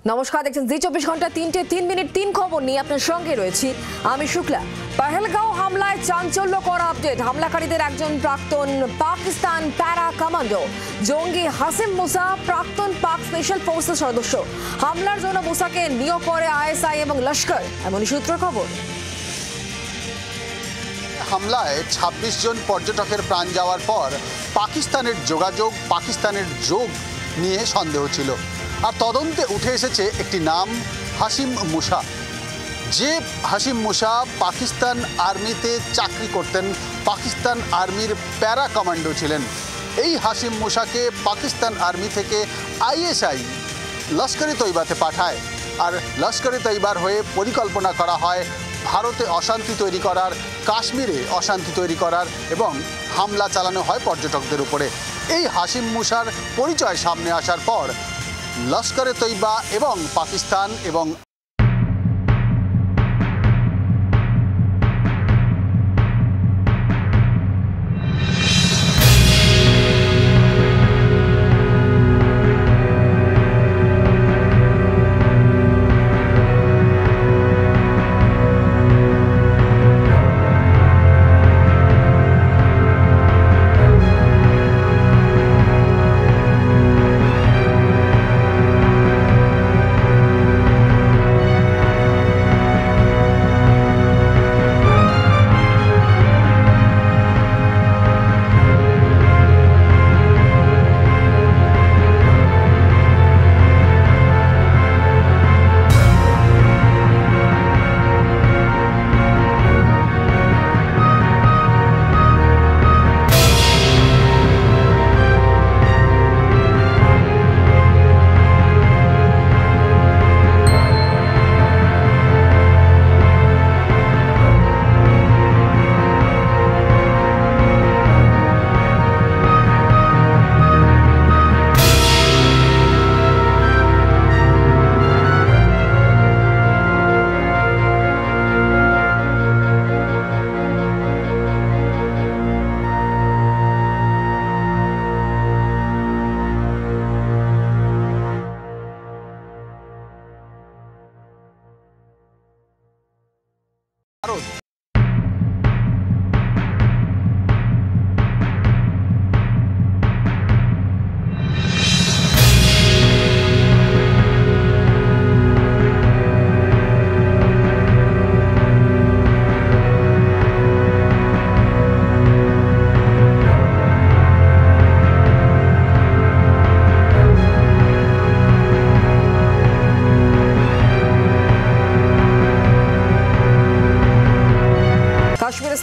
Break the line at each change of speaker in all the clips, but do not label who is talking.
নমস্কার, দেখছেন জি 24 ঘন্টা 3:03 খবর নিয়ে আপনার সঙ্গে রয়েছি আমি শুক্লা। পহেলগাঁও হামলায় চাঞ্চল্যকর আপডেট। হামলাকারীদের একজন প্রাক্তন পাকিস্তান প্যারা কমান্ডো জঙ্গি হাসিম মুসা, প্রাক্তন পাক স্পেশাল ফোর্সের সদস্য। হামলার জন্য মুসাকে নিয়োগ করে আইএসআই এবং লস্কর, এমনই সূত্র খবর।
হামলায় ২৬ জন পর্যটকের প্রাণ যাওয়ার পর পাকিস্তানের যোগ নিয়ে সন্দেহ ছিল, আর তদন্তে উঠে এসেছে একটি নাম, হাসিম মুসা। যে হাসিম মুসা পাকিস্তান আর্মিতে চাকরি করতেন, পাকিস্তান আর্মির প্যারা কমান্ডো ছিলেন। এই হাসিম মুসাকে পাকিস্তান আর্মি থেকে আইএসআই লস্করে তৈবাতে পাঠায়, আর লস্করে তৈবার হয়ে পরিকল্পনা করা হয় ভারতে অশান্তি তৈরি করার, কাশ্মীরে অশান্তি তৈরি করার, এবং হামলা চালানো হয় পর্যটকদের উপরে। এই হাসিম মুসার পরিচয় সামনে আসার পর লস্করে তৈবা এবং পাকিস্তান এবং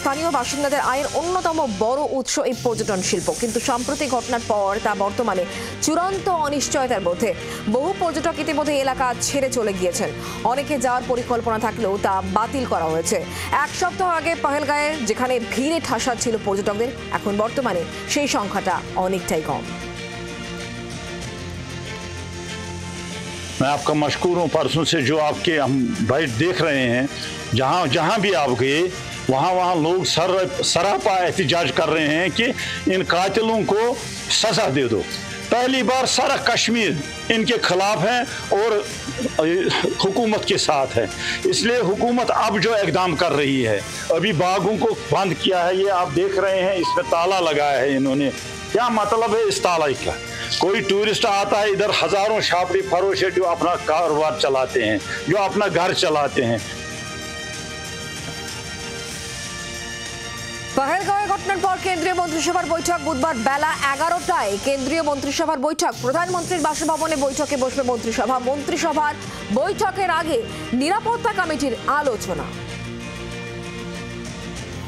স্থানীয় বাসিন্দাদের আয়ের অন্যতম বড় উৎস এই পর্যটন শিল্প, কিন্তু সম্প্রতি ঘটনার পর তা বর্তমানে চূড়ান্ত অনিশ্চয়তার মধ্যে। বহু পর্যটক ইতিমধ্যে এলাকা ছেড়ে চলে গিয়েছেন। অনেকে যাওয়ার পরিকল্পনা থাকলেও তা বাতিল করা হয়েছে। এক সপ্তাহ আগে পহেলগাঁয়ে যেখানে ভিড়ে ঠাসা ছিল পর্যটকদের, এখন বর্তমানে সেই সংখ্যাটা অনেকটাই কম।
मैं आपका मशकूर हूँ। परसों से जो आपके हम बाइट देख रहे हैं, जहाँ भी आप गए वहाँ लोग सरापा एहतजाज कर रहे हैं कि इन कातिलों को सजा दे दो। पहली बार सारा कश्मीर इनके खिलाफ है और हुकूमत के साथ है, इसलिए हुकूमत अब जो इकदाम कर रही है, अभी बागों को बंद किया है, ये आप देख रहे हैं, इसमें ताला लगाया है इन्होंने। क्या मतलब है इस ताला का? कोई टूरिस्ट आता है इधर, हजारों छापड़ी फरोश है जो अपना कारोबार चलाते हैं, जो अपना घर चलाते हैं।
পহেলগাঁওয়ে ঘটনার পর কেন্দ্রীয় মন্ত্রিসভার বৈঠক বুধবার বেলা 11টায়। কেন্দ্রীয় মন্ত্রিসভার বৈঠক, প্রধানমন্ত্রীর বাসভবনে বৈঠকে বসবে মন্ত্রিসভা। মন্ত্রিসভার বৈঠকের আগে নিরাপত্তা কমিটির আলোচনা।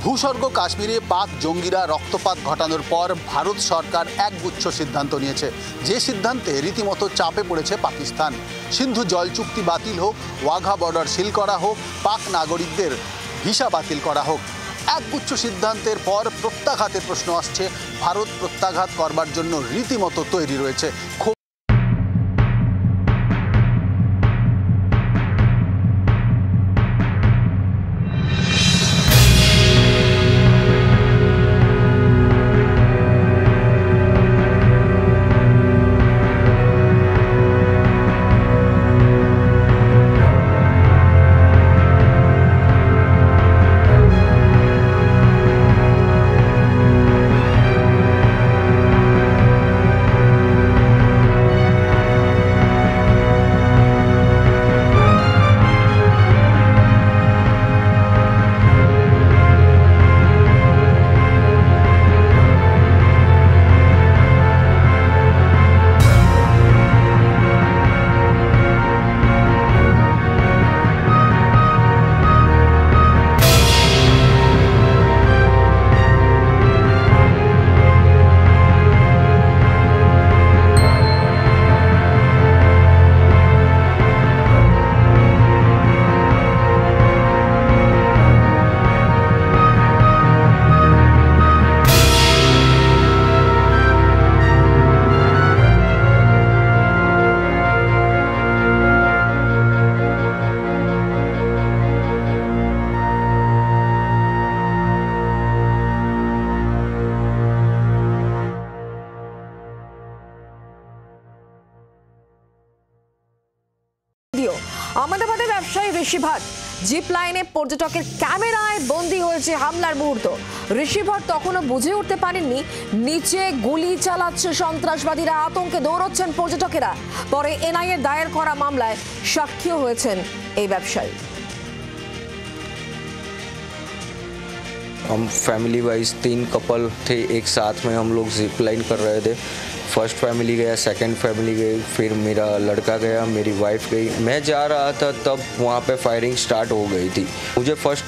ভূস্বর্গ কাশ্মীরে পাক জঙ্গিরা রক্তপাত ঘটানোর পর ভারত সরকার একগুচ্ছ সিদ্ধান্ত নিয়েছে, যে সিদ্ধান্তে রীতিমতো চাপে পড়েছে পাকিস্তান। সিন্ধু জল চুক্তি বাতিল হোক, ওয়াঘা বর্ডার সিল করা হোক, পাক নাগরিকদের ভিসা বাতিল করা হোক, একগুচ্ছ সিদ্ধান্তের পর প্রত্যাঘাতের প্রশ্ন আসছে। ভারত প্রত্যাঘাত করবার জন্য রীতিমতো তৈরি রয়েছে।
ঋষি ভাট। জিপ লাইনে পর্যটকের ক্যামেরায় বন্দী হয়েছে হামলার মুহূর্ত। ঋষি ভাট তখনও বুঝে উঠতে পারেননি নিচে গুলি চালাচ্ছে সন্ত্রাসবাদীরা, আতঙ্কে দৌড়চ্ছেন পর্যটকেরা। পরে এনআইএ দায়ের করা মামলায় সাক্ষীও হয়েছেন এই ব্যবসায়ী।
हम फैमिली वाइज 3 कपल थे, एक साथ में हम लोग जिप लाइन कर रहे थे। फर्स्ट फैमिली गया, सेकंड फैमिली गई, फिर मेरा लड़का गया, मेरी वाइफ गई। मैं जा रहा था तब वहाँ पे फायरिंग स्टार्ट हो गई थी। मुझे फर्स्ट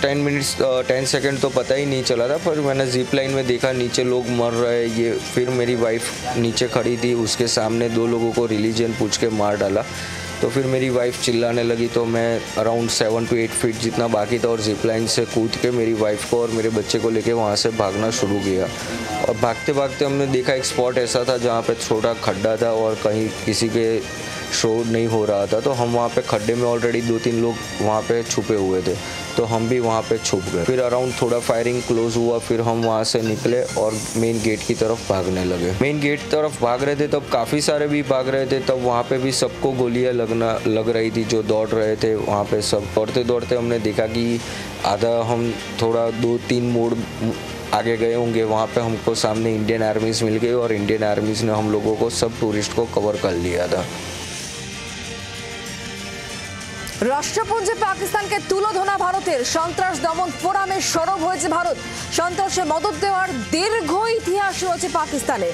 10 सेकंड तो पता ही नहीं चला था, पर मैंने जिप लाइन में देखा नीचे लोग मर रहे ये। फिर मेरी वाइफ नीचे खड़ी थी, उसके सामने 2 लोगों को रिलीजन पूछ के मार डाला। तो फिर मेरी वाइफ चिल्लाने लगी, तो मैं अराउंड 7 to 8 फीट जितना बाकी था और जिप लाइन से कूद के मेरी वाइफ को और मेरे बच्चे को लेके वहाँ से भागना शुरू किया। और भागते भागते हमने देखा एक स्पॉट ऐसा था जहाँ पे छोटा खड्डा था और कहीं किसी के शो नहीं हो रहा था, तो हम वहाँ पे खड्डे में ऑलरेडी 2-3 लोग वहाँ पे छुपे हुए थे, तो हम भी वहाँ पे छुप गए। फिर अराउंड थोड़ा फायरिंग क्लोज हुआ, फिर हम वहाँ से निकले और मेन गेट की तरफ भागने लगे। मेन गेट की तरफ भाग रहे थे तब काफ़ी सारे भी भाग रहे थे, तब वहाँ पे भी सबको गोलियाँ लग रही थी जो दौड़ रहे थे वहाँ पे। सब दौड़ते दौड़ते हमने देखा कि आधा हम थोड़ा 2-3 मोड़ आगे गए होंगे, वहाँ पे हमको सामने इंडियन आर्मीज़ मिल गई और इंडियन आर्मीज़ ने हम लोगों को सब टूरिस्ट को कवर कर लिया था।
রাষ্ট্রপুঞ্জে পাকিস্তানকে তুলোধনা ভারতের। সন্ত্রাস দমন ফোরামে সরব হয়েছে ভারত। সন্ত্রাসে মদত দেওয়ার দীর্ঘ ইতিহাস রয়েছে পাকিস্তানে।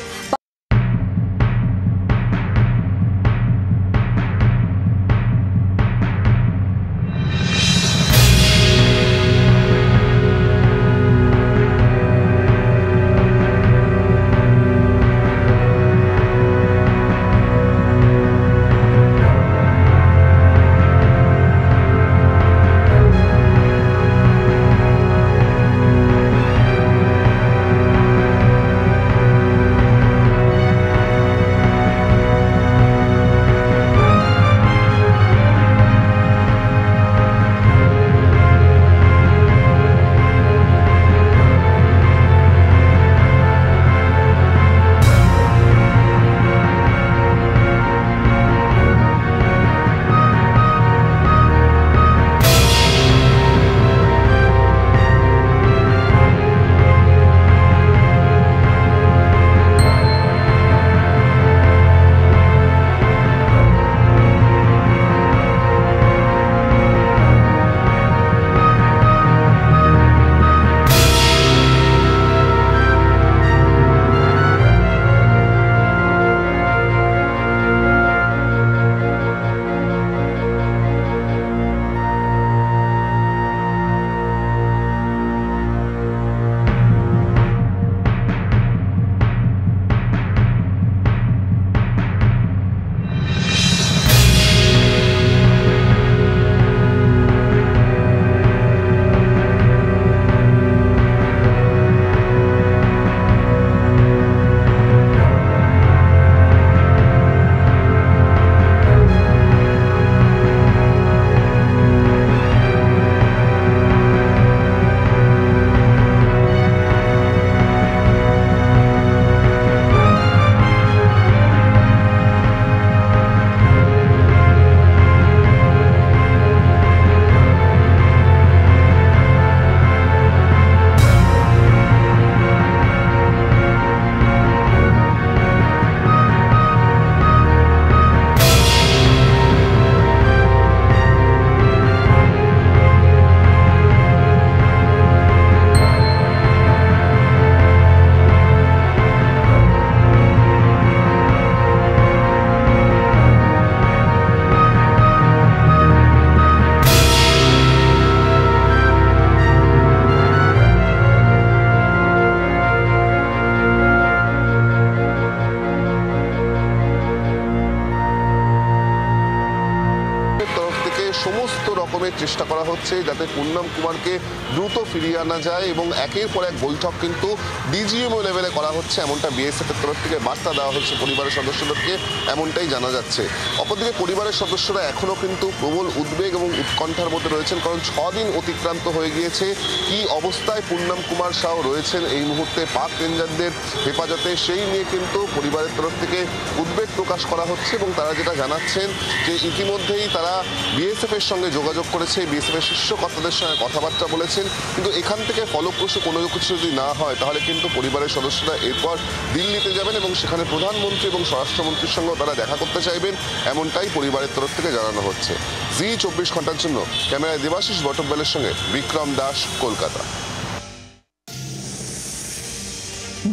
রকমের চেষ্টা করা হচ্ছে যাতে পূর্ণম কুমারকে দ্রুত ফিরিয়ে আনা যায় এবং একের পর এক বৈঠক কিন্তু ডিজিএমও লেভেলে করা হচ্ছে, এমনটা বিএসএফ এর তরফ থেকে বার্তা দেওয়া হচ্ছে পরিবারের সদস্যদেরকে, এমনটাই জানা যাচ্ছে। অপরদিকে পরিবারের সদস্যরা এখনও কিন্তু প্রবল উদ্বেগ এবং উৎকণ্ঠার মধ্যে রয়েছেন, কারণ 6 দিন অতিক্রান্ত হয়ে গিয়েছে। কি অবস্থায় পূর্ণম কুমার সাউ রয়েছেন এই মুহূর্তে পাক রেঞ্জারদের হেফাজতে, সেই নিয়ে কিন্তু পরিবারের তরফ থেকে উদ্বেগ প্রকাশ করা হচ্ছে এবং তারা যেটা জানাচ্ছেন যে ইতিমধ্যেই তারা বিএসএফ এর সঙ্গে যোগাযোগ করেছে রয়েছে, বিএসএফ এর শীর্ষ কর্তাদের সঙ্গে কথাবার্তা বলেছেন, কিন্তু এখান থেকে ফলপ্রসূ কোনো কিছু যদি না হয় তাহলে কিন্তু পরিবারের সদস্যরা এরপর দিল্লিতে যাবেন এবং সেখানে প্রধানমন্ত্রী এবং স্বরাষ্ট্রমন্ত্রীর সঙ্গেও তারা দেখা করতে চাইবেন, এমনটাই পরিবারের তরফ থেকে জানানো হচ্ছে। জি24 ঘন্টার জন্য ক্যামেরায় দেবাশিস বটব্যালের সঙ্গে বিক্রম দাস, কলকাতা।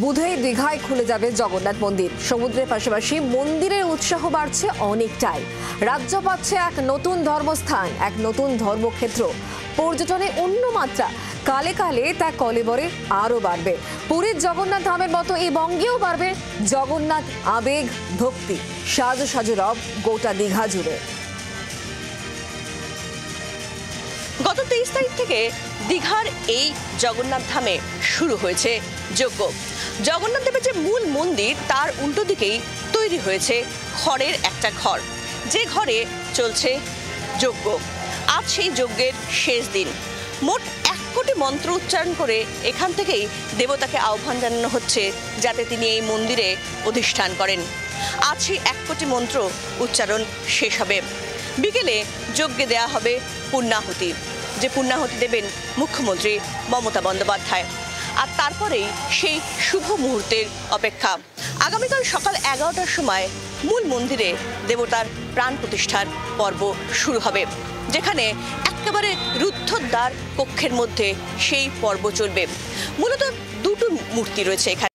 বুধেই দীঘায় খুলে যাবে জগন্নাথ মন্দির। সমুদ্রের পাশাপাশি মন্দিরের উৎসাহ বাড়ছে অনেকটাই। রাজ্য পাচ্ছে এক নতুন ধর্মস্থান, এক নতুন ধর্মক্ষেত্র। পর্যটনে অন্য মাত্রা, কালে কালে তা কলেবরে আরও বাড়বে। পুরীর জগন্নাথ ধামের মতো এই বঙ্গেও বাড়বে জগন্নাথ আবেগ, ভক্তি। সাজো সাজো রব গোটা দীঘা জুড়ে।
গত 23 তারিখ থেকে দীঘার এই জগন্নাথ ধামে শুরু হয়েছে যজ্ঞ। জগন্নাথ দেবের যে মূল মন্দির তার উল্টো দিকেই তৈরি হয়েছে খড়ের একটা ঘর, যে ঘরে চলছে যজ্ঞ। আজ সেই যজ্ঞের শেষ দিন। মোট 1 কোটি মন্ত্র উচ্চারণ করে এখান থেকেই দেবতাকে আহ্বান জানানো হচ্ছে যাতে তিনি এই মন্দিরে অধিষ্ঠান করেন। আজ সেই 1 কোটি মন্ত্র উচ্চারণ শেষ হবে। বিকেলে যজ্ঞে দেয়া হবে পূর্ণাহুতি, যে পূর্ণাহুতি দেবেন মুখ্যমন্ত্রী মমতা বন্দ্যোপাধ্যায়। আর তারপরেই সেই শুভ মুহূর্তের অপেক্ষা। আগামীকাল সকাল 11টার সময় মূল মন্দিরে দেবতার প্রাণ প্রতিষ্ঠার পর্ব শুরু হবে, যেখানে একেবারে রুদ্ধদ্বার কক্ষের মধ্যে সেই পর্ব চলবে। মূলত 2টো মূর্তি রয়েছে এখানে।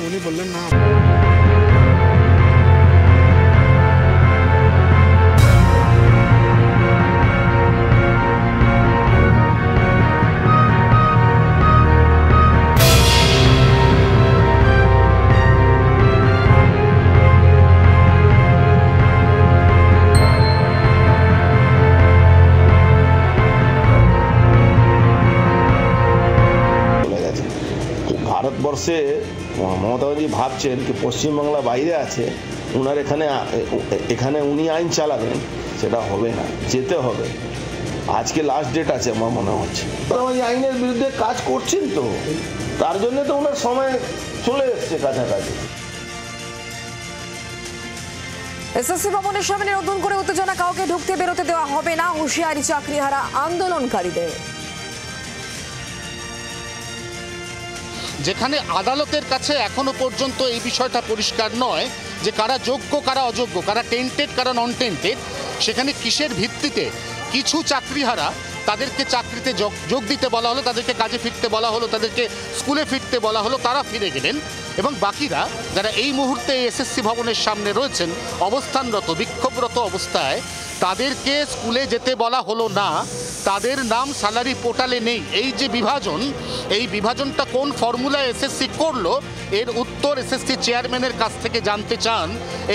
উনি বললেন না।
ভারতবর্ষে মমতা ব্যানার্জি ভাবছেন কি পশ্চিমবাংলা বাইরে আছে, ওনার এখানে উনি আইন চালাবেন, সেটা হবে না, যেতে হবে। আজকে লাস্ট ডেট আছে আমার মনে হচ্ছে। আইনের বিরুদ্ধে কাজ করছেন, তো তার জন্য তো ওনার সময় চলে এসছে কাছাকাছি।
এসএসসি ভবনের সামনে নতুন করে উত্তেজনা, কাউকে ঢুকতে বেরোতে দেওয়া হবে না, হুঁশিয়ারি চাকরিহারা আন্দোলনকারীদের।
যেখানে আদালতের কাছে এখনো পর্যন্ত এই বিষয়টা পরিষ্কার নয় যে কারা যোগ্য কারা অযোগ্য, কারা টেন্টেড কারা নন টেন্টেড, সেখানে কিসের ভিত্তিতে কিছু চাকরিহারা তাদেরকে চাকরিতে যোগ দিতে বলা হলো, তাদেরকে কাজে ফিরতে বলা হলো, তাদেরকে স্কুলে ফিরতে বলা হলো, তারা ফিরে গেলেন। এবং বাকিরা যারা এই মুহূর্তে এসএসসি ভবনের সামনে রয়েছেন অবস্থানরত, বিক্ষোভরত অবস্থায়, তাদেরকে স্কুলে যেতে বলা হলো না, তাদের নাম স্যালারি পোর্টালে নেই। এই যে বিভাজন, এই বিভাজনটা কোন ফর্মুলায় এসএসসি করলো, এর উত্তর উত্তর এসএসসি চেয়ারম্যানের কাছ থেকে জানতে চান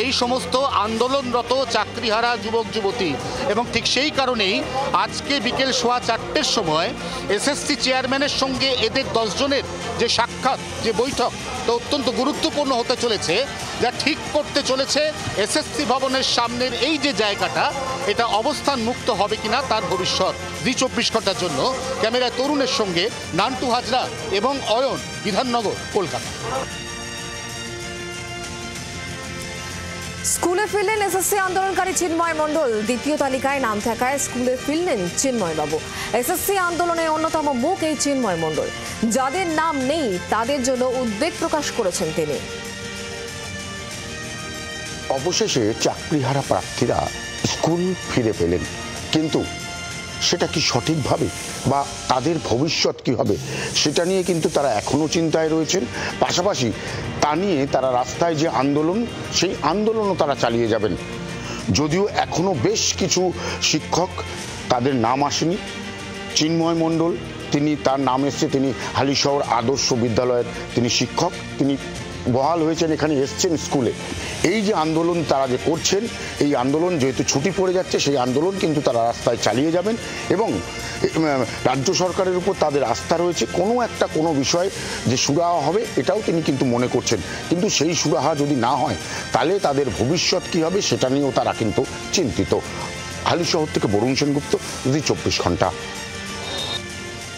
এই সমস্ত আন্দোলনরত চাকরিহারা যুবক যুবতী। এবং ঠিক সেই কারণেই আজকে বিকেল 4:15 সময় এসএসসি চেয়ারম্যানের সঙ্গে এদের 10 জনের যে সাক্ষাৎ, যে বৈঠক, তো অত্যন্ত গুরুত্বপূর্ণ হতে চলেছে, যা ঠিক করতে চলেছে এসএসসি ভবনের সামনের এই যে জায়গাটা, এটা অবস্থান মুক্ত হবে কিনা তার ভবিষ্যৎ। 24 ঘন্টার জন্য ক্যামেরায় তরুণের সঙ্গে নান্টু হাজরা এবং অয়ন, বিধাননগর, কলকাতা।
স্কুলে ফিরলেন এসএসসি আন্দোলনকারী চিন্ময় মণ্ডল। দ্বিতীয় তালিকায় নাম থাকায় স্কুলে ফিরলেন চিন্ময় বাবু। এসএসসি আন্দোলনের অন্যতম মুখ এই চিন্ময় মণ্ডল। যাদের নাম নেই তাদের জন্য উদ্বেগ প্রকাশ করেছেন তিনি।
অবশেষে চাকরিহারা প্রার্থীরা স্কুল ফিরে পেলেন, কিন্তু সেটা কি সঠিকভাবে বা তাদের ভবিষ্যৎ কি হবে সেটা নিয়ে কিন্তু তারা এখনো চিন্তায় রয়েছেন। পাশাপাশি তা নিয়ে তারা রাস্তায় যে আন্দোলন, সেই আন্দোলনও তারা চালিয়ে যাবেন। যদিও এখনো বেশ কিছু শিক্ষক, তাদের নাম আসেনি। চিন্ময় মণ্ডল, তার নাম এসছে, তিনি হালিশহর আদর্শ বিদ্যালয়ের তিনি শিক্ষক, তিনি বহাল হয়েছেন, এখানে এসছেন স্কুলে। এই যে আন্দোলন তারা যে করছেন, এই আন্দোলন যেহেতু ছুটি পড়ে যাচ্ছে, সেই আন্দোলন কিন্তু তারা রাস্তায় চালিয়ে যাবেন এবং রাজ্য সরকারের উপর তাদের আস্থা রয়েছে। কোনো বিষয়ে যে সুরাহা হবে এটাও তিনি কিন্তু মনে করছেন, কিন্তু সেই সুরাহা যদি না হয় তাহলে তাদের ভবিষ্যৎ কী হবে সেটা নিয়েও তারা কিন্তু চিন্তিত। হালিশহর থেকে বরুণ সেনগুপ্ত, 24 ঘন্টা।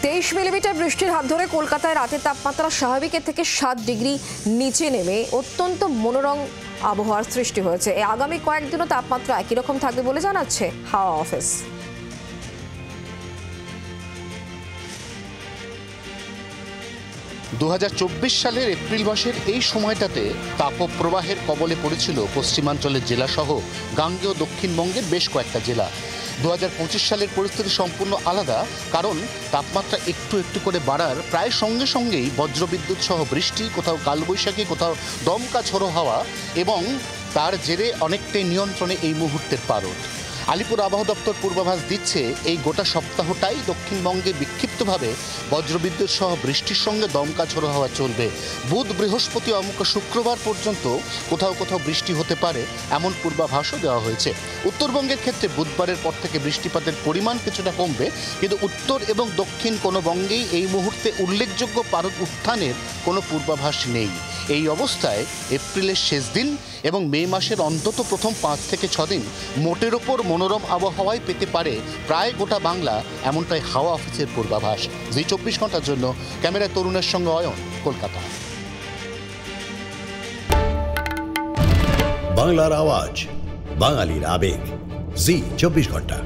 23 মিলিমিটার বৃষ্টির হাত ধরে কলকাতায় রাতের তাপমাত্রা স্বাভাবিকের থেকে 7 ডিগ্রি নিচে নেমে অত্যন্ত মনোরম আবহাওয়ার সৃষ্টি হয়েছে। এই আগামী কয়েকদিনও তাপমাত্রা একই রকম থাকবে বলে জানাচ্ছে হাওয়া অফিস।
2024 সালের এপ্রিল মাসের এই সময়টাতে তাপপ্রবাহের কবলে পড়েছিল পশ্চিমাঞ্চলের জেলাসহ গাঙ্গেয় দক্ষিণবঙ্গের বেশ কয়েকটা জেলা। 2025 সালের পরিস্থিতি সম্পূর্ণ আলাদা, কারণ তাপমাত্রা একটু একটু করে বাড়ার প্রায় সঙ্গে সঙ্গেই বজ্রবিদ্যুৎ সহ বৃষ্টি, কোথাও কালবৈশাখী, কোথাও দমকা ঝোড়ো হাওয়া, এবং তার জেরে অনেকটাই নিয়ন্ত্রণে এই মুহূর্তের পারদ। আলিপুর আবহাওয়া দপ্তর পূর্বাভাস দিচ্ছে এই গোটা সপ্তাহটাই দক্ষিণবঙ্গে বিক্ষিপ্তভাবে বজ্রবিদ্যুৎ সহ বৃষ্টির সঙ্গে দমকা ঝোড়ো হাওয়া চলবে। বুধ, বৃহস্পতি, অমুক শুক্রবার পর্যন্ত কোথাও কোথাও বৃষ্টি হতে পারে, এমন পূর্বাভাসও দেওয়া হয়েছে। উত্তরবঙ্গের ক্ষেত্রে বুধবারের পর থেকে বৃষ্টিপাতের পরিমাণ কিছুটা কমবে, কিন্তু উত্তর এবং দক্ষিণ কোনো বঙ্গেই এই মুহূর্তে উল্লেখযোগ্য পারদ উত্থানের কোনো পূর্বাভাস নেই। এই অবস্থায় এপ্রিলের শেষ দিন এবং মে মাসের অন্তত প্রথম 5 থেকে 6 দিন মোটের ওপর মনোরম আবহাওয়ায় পেতে পারে প্রায় গোটা বাংলা, এমনটাই হাওয়া অফিসের পূর্বাভাস। 24 ঘন্টার জন্য ক্যামেরায় তরুণের সঙ্গে অয়ন, কলকাতা।
বাংলার আওয়াজ, বাঙালির আবেগ, জি 24 ঘন্টা।